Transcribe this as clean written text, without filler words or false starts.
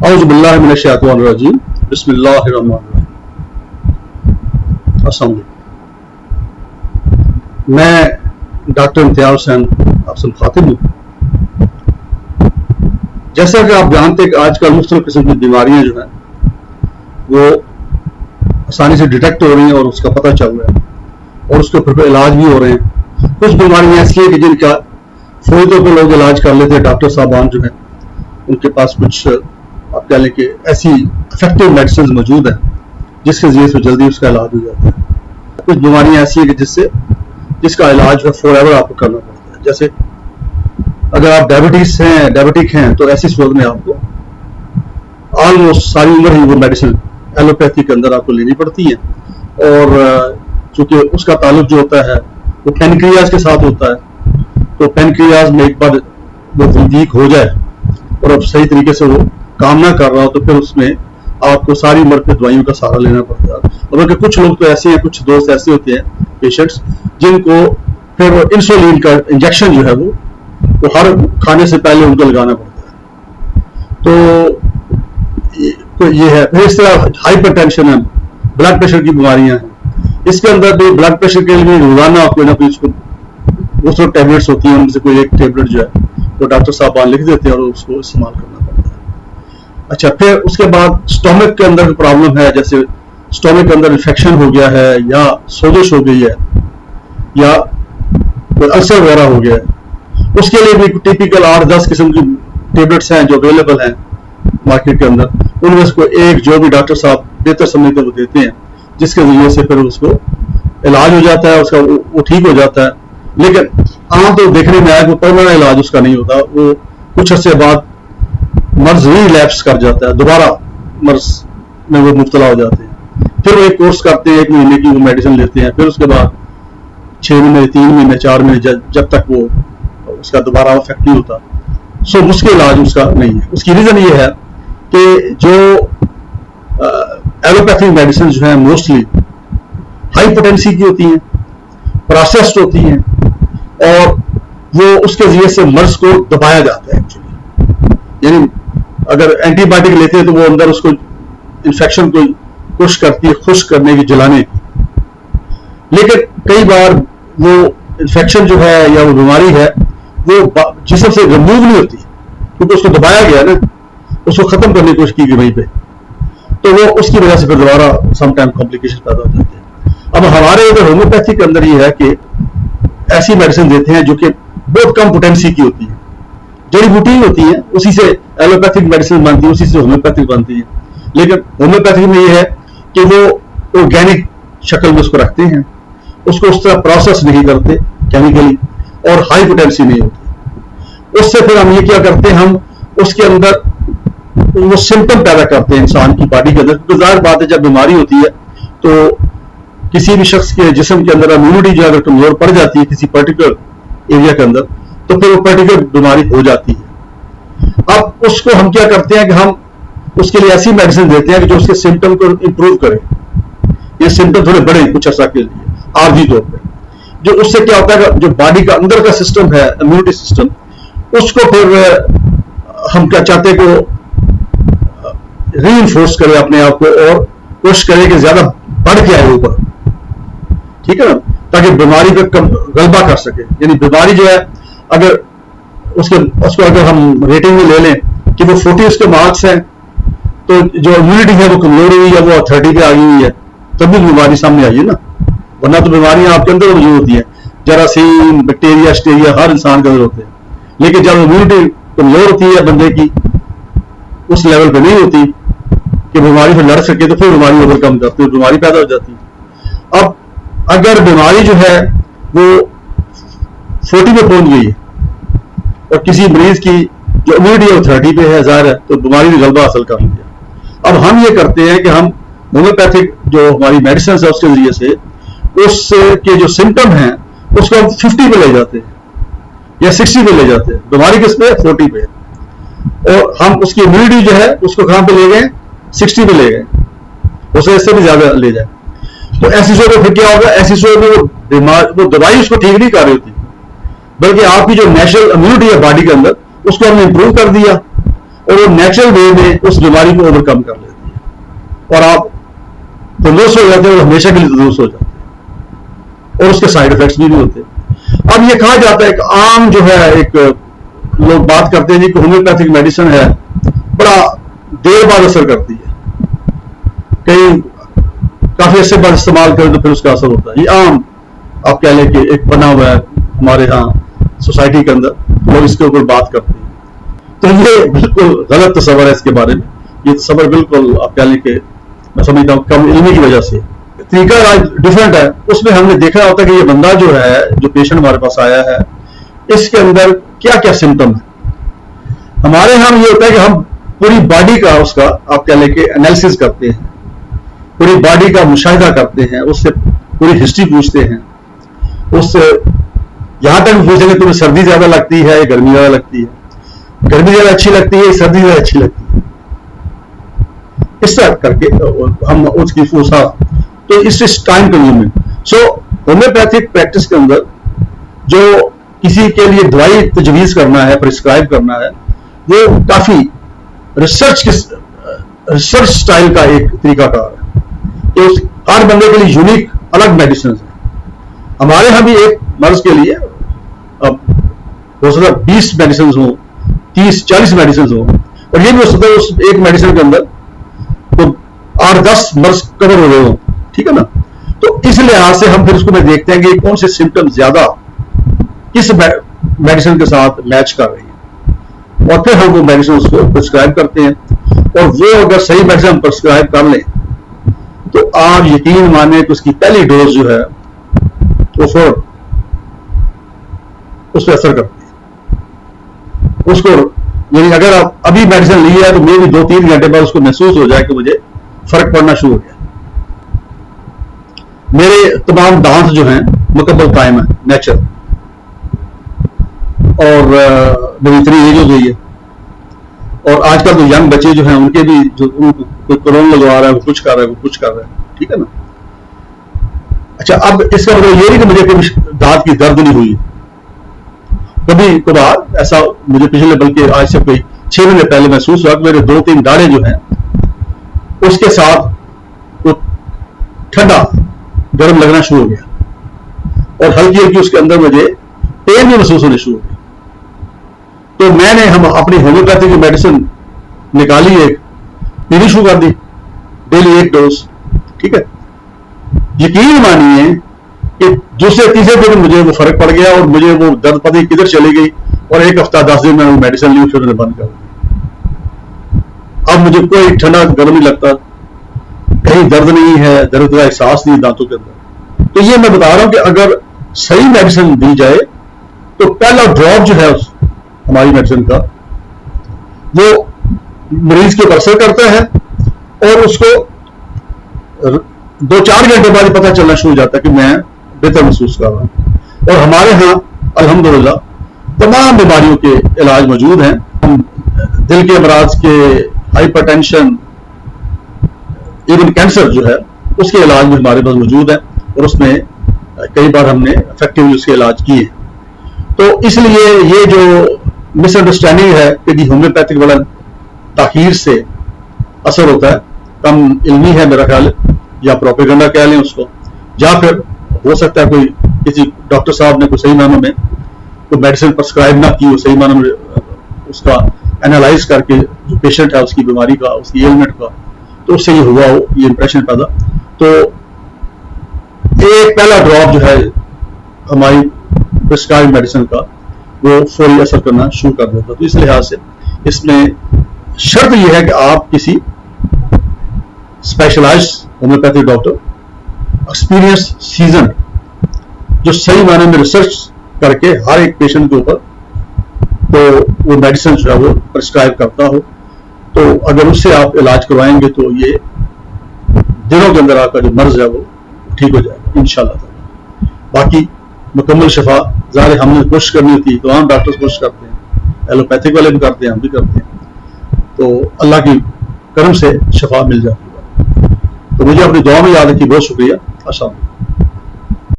औज़ु बिल्लाहि मिनश शैतानिर रजीम बिस्मिल्लाहिर रहमानिर रहीम। अस्सलाम वालेकुम। मैं डॉक्टर इम्तियाज़ हुसैन आपसे मुखातिब हूँ। जैसा कि आप जानते हैं कि आजकल मुख्तलिफ किस्म की बीमारियां जो हैं वो आसानी से डिटेक्ट हो रही हैं और उसका पता चल रहा है और उसके ऊपर इलाज भी हो रहे हैं। कुछ बीमारियां ऐसी हैं कि जिनका फौरी तौर पर लोग इलाज कर लेते हैं, डॉक्टर साहबान जो हैं उनके पास कुछ आप कह लें कि ऐसी इफेक्टिव मेडिसिन मौजूद है जिसके जरिए से जल्दी उसका इलाज हो जाता है। कुछ बीमारियां ऐसी हैं कि जिसका इलाज है फॉरएवर आपको करना पड़ता है। जैसे अगर आप डायबिटिक हैं तो ऐसी सूरत में आपको ऑलमोस्ट सारी उम्र ही वो मेडिसिन एलोपैथी के अंदर आपको लेनी पड़ती है और चूंकि उसका ताल्लुक जो होता है वो पेनक्रियाज के साथ होता है, तो पेनक्रियाज में एक बार वो वीक हो जाए और अब सही तरीके से वो काम ना कर रहा हो तो फिर उसमें आपको सारी उम्र पे दवाइयों का सहारा लेना पड़ता है। और बल्कि कुछ लोग तो ऐसे हैं, कुछ दोस्त ऐसे होते हैं पेशेंट्स जिनको फिर इंसुलिन का इंजेक्शन जो है वो हर खाने से पहले उनको लगाना पड़ता है। तो ये है। फिर इस तरह हाइपरटेंशन है, ब्लड प्रेशर की बीमारियां हैं। इसके अंदर भी ब्लड प्रेशर के लिए रोजाना कोई ना कोई उसको टैबलेट्स होती हैं, उनमें से कोई एक टैबलेट जो है वो डॉक्टर साहब लिख देते हैं और उसको इस्तेमाल करना पड़ता है। अच्छा, फिर उसके बाद स्टोमक के अंदर प्रॉब्लम है, जैसे स्टोमक के अंदर इन्फेक्शन हो गया है या सोजिश हो गई है या कोई अल्सर वगैरह हो गया है, उसके लिए भी टिपिकल 8-10 किस्म की टेबलेट्स हैं जो अवेलेबल हैं मार्केट के अंदर। उनमें से कोई एक जो भी डॉक्टर साहब बेहतर समझते वो देते हैं, जिसके जरिए से फिर उसको इलाज हो जाता है, उसका वो ठीक हो जाता है। लेकिन आम तो देखने में आया कि परमानेंट इलाज उसका नहीं होता, वो कुछ अर्से बाद मर्ज रिलैप्स कर जाता है, दोबारा मर्ज में वो मुब्तला हो जाते हैं। फिर वो एक कोर्स करते हैं, 1 महीने की वो मेडिसिन लेते हैं, फिर उसके बाद 6 महीने 3 महीने 4 महीने जब तक वो उसका दोबारा इफेक्ट नहीं होता। सो मुश्किल इलाज उसका नहीं है। उसकी रीजन ये है कि जो एलोपैथिक मेडिसिन जो है मोस्टली हाई पोटेंसी की होती हैं, प्रोसेस्ड होती हैं और वो उसके जरिए से मर्ज को दबाया जाता है एक्चुअली। यानी अगर एंटीबायोटिक लेते हैं तो वो अंदर उसको इन्फेक्शन को पुश करती है, खुश करने की, जलाने की। लेकिन कई बार वो इन्फेक्शन जो है या वो बीमारी है वो जिस्म से रिमूव नहीं होती क्योंकि उसको दबाया गया ना, उसको खत्म करने की कोशिश की गई वहीं पे, तो वो उसकी वजह से फिर दोबारा समटाइम कॉम्प्लिकेशन पैदा हो जाते हैं। अब हमारे इधर होम्योपैथी के अंदर ये है कि ऐसी मेडिसिन देते हैं जो कि बहुत कम पोटेंसी की होती है, जड़ी बूटी होती है, उसी से एलोपैथिक मेडिसिन बनती है, उसी से होम्योपैथिक बनती है। लेकिन होम्योपैथिक में ये है कि वो ऑर्गेनिक शक्ल में उसको रखते हैं, उसको उस तरह प्रोसेस नहीं करते केमिकली और हाई पोटेंसी नहीं होती। उससे फिर हम ये क्या करते हैं, हम उसके अंदर वो सिम्टम पैदा करते हैं इंसान की बॉडी के अंदर। क्योंकि जाहिर बात है जब बीमारी होती है तो किसी भी शख्स के जिस्म के अंदर इम्यूनिटी जो अगर कमजोर पड़ जाती है किसी पर्टिकुलर एरिया के अंदर तो फिर वो पर्टिकुलर बीमारी हो जाती है। अब उसको हम क्या करते हैं कि हम उसके लिए ऐसी मेडिसिन देते हैं कि जो उसके सिम्टम को इंप्रूव करे। ये सिम्टम थोड़े बड़े कुछ अर्सा के लिए आर्जी तौर पर, जो उससे क्या होता है जो बॉडी का अंदर का सिस्टम है, इम्यूनिटी सिस्टम, उसको फिर हम क्या चाहते हैं कि रीइंफोर्स करे अपने आप को और कोशिश करे कि ज्यादा बढ़ के आए ऊपर, ठीक है ना, ताकि बीमारी पे गलबा कर सके। यानी बीमारी जो है अगर उसको अगर हम रेटिंग में ले लें कि वो 40 उसके मार्क्स हैं तो जो इम्यूनिटी है वो कमजोर हुई है, वो 30 पे आ गई हुई है, तभी बीमारी सामने आई है ना। वरना तो बीमारियां आपके अंदर मौजूद होती हैं, जरासीम, बैक्टीरिया, स्टेरिया हर इंसान के अंदर होते हैं। लेकिन जब इम्यूनिटी कमजोर होती है बंदे की, उस लेवल पे नहीं होती कि बीमारी से लड़ सके, तो फिर बीमारी ओवरकम करती है, बीमारी पैदा हो जाती है। अब अगर बीमारी जो है वो 40 पे पहुंच गई है और किसी मरीज की जो इम्यूनिटी है वो 30 पे है, जाहिर है तो बीमारी ने गलबा हासिल कर लिया। अब हम ये करते हैं कि हम होम्योपैथिक जो हमारी मेडिसिन है उसके जरिए से उसके जो सिम्टम हैं उसको हम 50 पे ले जाते हैं या 60 पे ले जाते हैं। बीमारी किस पे है? 40 पे। और हम उसकी इम्यूनिटी जो है उसको कहां पे ले गए? 60 पे ले गए, उसे इससे भी ज्यादा ले जाए। तो ऐसी सूरत में फिर क्या होगा? ऐसी सूरत में वो दवाई उसको ठीक नहीं कर रही होती, बल्कि आपकी जो नेचुरल इम्यूनिटी है बॉडी के अंदर उसको हमने इंप्रूव कर दिया। اور وہ نیچرل وے میں اس بیماری کو اوورکم کر لیتی ہے اور آپ تندرست ہو جاتے ہیں اور ہمیشہ کے لیے تندرست ہو جاتے ہیں اور اس کے سائڈ افیکٹس بھی نہیں ہوتے. اب یہ کہا جاتا ہے ایک عام جو ہے ایک لوگ بات کرتے ہیں جی کہ ہومیوپیتھک میڈیسن ہے بڑا دیر بعد اثر کرتی ہے, کئی کافی عرصے بعد استعمال کریں تو پھر اس کا اثر ہوتا ہے. یہ عام آپ کہہ لیں کہ ایک بنا ہوا ہے ہمارے ہاں سوسائٹی کے اندر, لوگ اس کے اوپر بات کرتے ہیں. تو یہ بالکل غلط تصور ہے اس کے بارے میں. یہ تصور بالکل آپ کہہ لیں کہ میں سمجھتا ہوں کم علمی کی وجہ سے. طریقہ ڈفرینٹ ہے. اس میں ہم نے دیکھا ہوتا ہے کہ یہ بندہ جو ہے, جو پیشنٹ ہمارے پاس آیا ہے, اس کے اندر کیا کیا سمٹم ہے. ہمارے ہاں یہ ہوتا ہے کہ ہم پوری باڈی کا اس کا آپ کہہ لیں کہ انالیسس کرتے ہیں, پوری باڈی کا مشاہدہ کرتے ہیں, اس سے پوری ہسٹری پوچھتے ہیں, اس سے یہاں تک پوچھیں گے تمہیں سردی زیادہ لگتی ہے یا گرمی زیادہ لگتی ہے, گرمی زیادہ اچھی لگتی ہے, سردی زیادہ اچھی لگتی ہے. اس طرح کر کے ہم اس کی فوسا تو اس سے ٹائم کنزیومنگ. سو ہومیوپیتھک پریکٹس کے اندر جو کسی کے لیے دوائی تجویز کرنا ہے, پرسکرائب کرنا ہے, وہ کافی ریسرچ سٹائل کا ایک طریقہ کار ہے کہ اس ہر بندے کے لیے یونیک الگ میڈیسنز ہیں. ہمارے ہاں بھی ایک مرض کے لیے اب ہو سکتا ہے 20 میڈیسنز ہوں, 30-40 میڈیسنز ہوں, اور یہ بھی ہو سکتا ہے اس ایک میڈیسن کے اندر تو 8-10 مرض کور ہو رہے ہوں. ٹھیک ہے نا. تو اس لحاظ سے ہم پھر اس کو میں دیکھتے ہیں کہ کون سے سمٹم زیادہ کس میڈیسن کے ساتھ میچ کر رہی ہیں, اور پھر ہم وہ میڈیسن اس کو پرسکرائب کرتے ہیں. اور وہ اگر صحیح میڈیسن پرسکرائب کر لیں تو آپ یقین مانیں کہ اس کی پہلی ڈوز جو ہے وہ فوراً اس پہ اثر کرتی ہے. اس کو یعنی اگر آپ ابھی میڈیسن لی ہے تو میں بھی 2-3 گھنٹے بعد اس کو محسوس ہو جائے کہ مجھے فرق پڑنا شروع ہو گیا. میرے تمام دانت جو ہیں مکمل قائم ہیں نیچر, اور میری اتنی ایج ہو گئی ہے. اور آج کل تو ینگ بچے جو ہیں ان کے بھی جو ان کو کوئی کلون لگوا رہا ہے, وہ کچھ کر رہا ہے, وہ کچھ کر رہا ہے. ٹھیک ہے نا. اچھا, اب اس کا مطلب یہ نہیں کہ مجھے کبھی دانت کی درد نہیں ہوئی. کبھی کبھار ایسا مجھے پچھلے بلکہ آج سے کوئی 6 مہینے پہلے محسوس ہوا کہ میرے 2-3 داڑے جو ہیں اس کے ساتھ وہ ٹھنڈا گرم لگنا شروع ہو گیا, اور ہلکی ہلکی اس کے اندر مجھے پین بھی محسوس ہونے شروع ہو گیا. تو میں نے ہم اپنی ہومیوپیتھی کی میڈیسن نکالی, ایک پینی شروع کر دی, ڈیلی 1 ڈوز. ٹھیک ہے. یقین مانیے کہ دوسرے تیسرے دن مجھے وہ فرق پڑ گیا, اور مجھے وہ درد پتہ نہیں کدھر چلی گئی, اور 1 ہفتہ 10 دن میں وہ میڈیسن لی, پھر بند کر دی. اب مجھے کوئی ٹھنڈا گرم نہیں لگتا, کہیں درد نہیں ہے, درد کا احساس نہیں دانتوں کے اندر. تو یہ میں بتا رہا ہوں کہ اگر صحیح میڈیسن دی جائے تو پہلا ڈراپ جو ہے ہماری میڈیسن کا وہ مریض کے اوپر اثر کرتا ہے, اور اس کو 2-4 گھنٹے بعد پتہ چلنا شروع ہو جاتا ہے کہ میں بہتر محسوس کر رہا ہوں. اور ہمارے ہاں الحمدللہ تمام بیماریوں کے علاج موجود ہیں. ہم دل کے امراض کے, ہائپر ٹینشن, ایون کینسر جو ہے اس کے علاج میں ہمارے پاس موجود ہے, اور اس میں کئی بار ہم نے افیکٹولی اس کے علاج کیے. تو اس لیے یہ جو مس انڈرسٹینڈنگ ہے کہ جی ہومیوپیتھک والا تاخیر سے اثر ہوتا ہے, کم علمی ہے میرا خیال, یا پروپیگنڈا کہہ لیں اس کو, یا پھر ہو سکتا ہے کوئی کسی ڈاکٹر صاحب نے کوئی صحیح معنوں میں کوئی میڈیسن پرسکرائب نہ کی ہو, صحیح معنوں میں اس کا انالائز کر کے جو پیشنٹ ہے اس کی بیماری کا, اس کی ایلمنٹ کا, تو اس سے یہ ہوا ہو, یہ امپریشن پیدا. تو ایک پہلا ڈراپ جو ہے ہماری پرسکرائب میڈیسن کا وہ فوری اثر کرنا شروع کر دیتا. تو اس لحاظ سے اس میں شرط یہ ہے کہ آپ کسی specialised homeopathy doctor, experience season, جو صحیح معنی میں ریسرچ کر کے ہر ایک پیشنٹ کے اوپر تو وہ میڈیسن جو ہے وہ پرسکرائب کرتا ہو, تو اگر اس سے آپ علاج کروائیں گے تو یہ دنوں کے اندر آپ کا جو مرض ہے وہ ٹھیک ہو جائے گا انشاءاللہ تعالی. باقی مکمل شفا ظاہر ہم نے کوشش کرنی ہوتی ہے, تو عام ڈاکٹرز کوشش کرتے ہیں, ایلوپیتھک والے بھی کرتے ہیں, ہم بھی کرتے ہیں, تو اللہ کی کرم سے شفا مل جاتی ہے. تو مجھے اپنی دعا میں یاد رکھیے. بہت شکریہ. السلام علیکم.